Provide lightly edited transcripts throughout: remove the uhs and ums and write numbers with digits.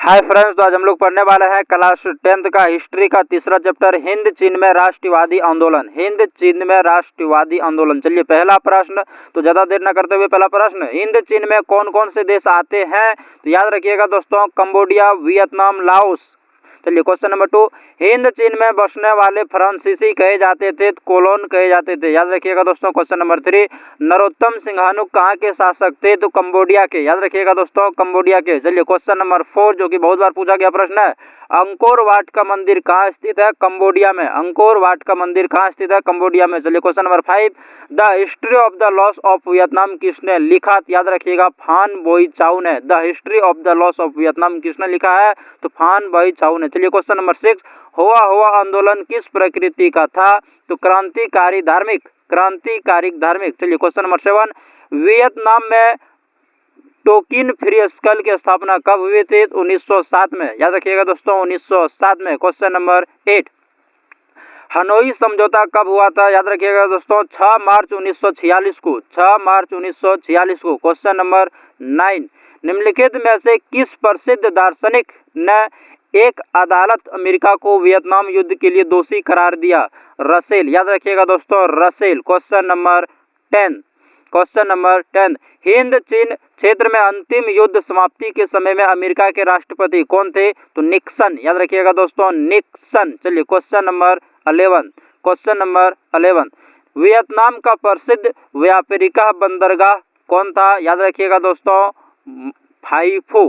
Hi friends, तो आज हम लोग पढ़ने वाले हैं क्लास 10th का हिस्ट्री का तीसरा चैप्टर हिंद चीन में राष्ट्रवादी आंदोलन। हिंद चीन में राष्ट्रवादी आंदोलन। चलिए पहला प्रश्न, तो ज्यादा देर न करते हुए पहला प्रश्न, हिंद चीन में कौन कौन से देश आते हैं? तो याद रखिएगा दोस्तों, कंबोडिया, वियतनाम, लाओस। चलिए क्वेश्चन नंबर 2, हिंद चीन में बसने वाले फ्रांसीसी कहे जाते थे, कोलोन कहे जाते थे। याद रखिएगा दोस्तों। क्वेश्चन नंबर 3, नरोत्तम सिंघानुक कहाँ के शासक थे? तो कंबोडिया के। याद रखिएगा दोस्तों, कंबोडिया के। चलिए क्वेश्चन नंबर 4, जो कि बहुत बार पूछा गया प्रश्न है, अंकोर वाट का मंदिर कहाँ स्थित है? कंबोडिया में। अंकोर वाट का मंदिर कहाँ स्थित है? कंबोडिया में। चलिए question number 5, the history of the loss of Vietnam किसने लिखा? याद रखिएगा, फान बोई चाउ ने। The history of the loss of Vietnam किसने लिखा है? तो फान बोई चाउ ने। चलिए क्वेश्चन नंबर 6, हुआ हुआ आंदोलन किस प्रकृति का था? तो क्रांतिकारी धार्मिक। क्रांतिकारी धार्मिक। चलिए क्वेश्चन नंबर 7, वियतनाम में टोकिन फ्री स्कल की स्थापना कब हुई थी? 1907 में। याद रखिएगा दोस्तों, 1907 में। क्वेश्चन नंबर 8, हनोई समझौता कब हुआ था? याद रखिएगा दोस्तों, 6 मार्च 1946 को। 6 मार्च 1946 को। क्वेश्चन नंबर 9, निम्नलिखित में से किस प्रसिद्ध दार्शनिक ने एक अदालत अमेरिका को वियतनाम युद्ध के लिए दोषी करार दिया? रसेल। याद रखिएगा दोस्तों, Russell. Question number 10, question number 10, Hind चीन क्षेत्र में अंतिम युद्ध समाप्ति के समय में अमेरिका के राष्ट्रपति कौन थे? तो निक्सन। याद रखिएगा दोस्तों, निक्सन। चलिए question number 11, question number 11, Vietnam का प्रसिद्ध व्यापारिक बंदरगाह कौन था? याद रखिएगा दोस्तों, फाइफो।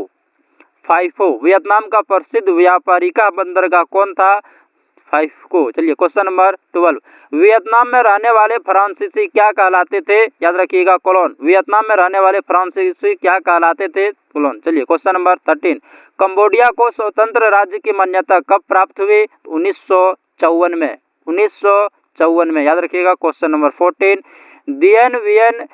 फाइफो। वियतनाम का प्रसिद्ध व्यापारिक बंदरगाह कौन था? फाइफो। चलिए क्वेश्चन नंबर 12, वियतनाम में रहने वाले फ्रांसीसी क्या कहलाते थे? याद रखिएगा, कोलोन। वियतनाम में रहने वाले फ्रांसीसी क्या कहलाते थे? कोलोन। चलिए क्वेश्चन नंबर 13, कंबोडिया को स्वतंत्र राज्य की मान्यता कब प्राप्त हुई? 1954 में। 1954 में। याद रखिएगा। क्वेश्चन नंबर 14, दिएन वियन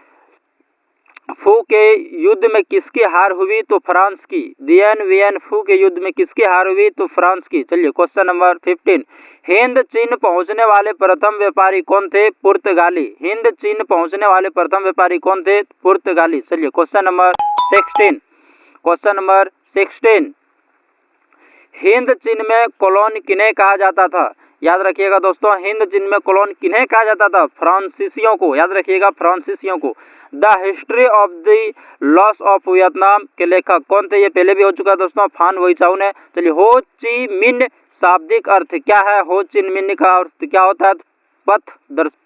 फू के युद्ध में किसकी हार हुई? तो फ्रांस की। दिएन वियन फू के युद्ध में किसकी हार हुई? तो फ्रांस की। चलिए क्वेश्चन नंबर 15, हिंद चीन पहुंचने वाले प्रथम व्यापारी कौन थे? पुर्तगाली। हिंद चीन पहुंचने वाले प्रथम व्यापारी कौन थे? पुर्तगाली। चलिए question number 16, question number 16, Hind चीन में कोलोन किन्हें कहा जाता था? याद रखिएगा दोस्तों, हिंद चीन में कोलोन किन्हें कहा जाता था? फ्रांसीसियों को। याद रखिएगा, फ्रांसीसियों को। The history of the loss of Vietnam के लेखक कौन थे? ये पहले भी हो चुका है दोस्तों, फान बोई चाउ ने। चलिए, हो ची मिन शाब्दिक अर्थ क्या है? हो ची मिन का अर्थ क्या होता है? पथ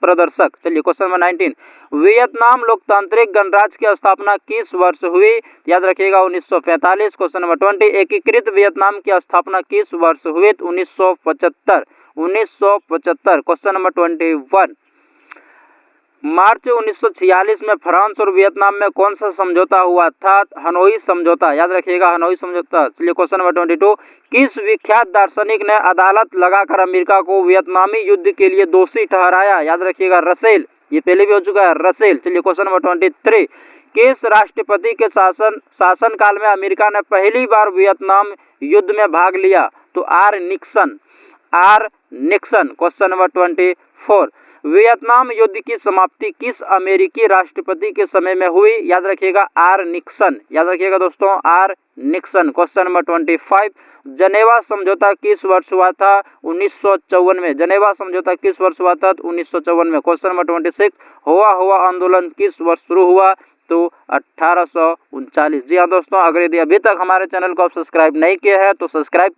प्रदर्शक। चलिए क्वेश्चन नंबर 19, वियतनाम लोकतांत्रिक गणराज्य की स्थापना किस वर्ष हुई? याद रखिएगा, 1945। क्वेश्चन नंबर 20, एकीकृत वियतनाम की स्थापना किस वर्ष हुई? 1975। 1975। क्वेश्चन नंबर 21, मार्च 1946 में फ्रांस और वियतनाम में कौन सा समझौता हुआ था? हनोई समझौता। याद रखिएगा, हनोई समझौता। चलिए क्वेश्चन नंबर 22, किस विख्यात दार्शनिक ने अदालत लगाकर अमेरिका को वियतनामी युद्ध के लिए दोषी ठहराया? याद रखिएगा, रसेल। ये पहले भी हो चुका है, रसेल। चलिए क्वेश्चन नंबर 23, किस राष्ट्रपति के शासन काल में अमेरिका ने पहली बार वियतनाम युद्ध में भाग लिया? तो R Nixon. R Nixon. Question number 24, Vietnam युद्ध की समाप्ति किस अमेरिकी राष्ट्रपति के समय में हुई? याद रखिएगा, आर निक्सन। याद रखिएगा दोस्तों, आर निक्सन। क्वेश्चन नंबर 25, जनेवा समझौता किस वर्ष हुआ था? 1954 में। जनेवा समझौता किस वर्ष हुआ था? 1954 में। क्वेश्चन नंबर 26, हुआ हुआ आंदोलन किस वर्ष शुरू हुआ? तो 1839। जी हाँ दोस्तों, अगर यदि अभी तक हमारे चैनल को आप सब्सक्राइब नहीं किए हैं तो सब्सक्राइब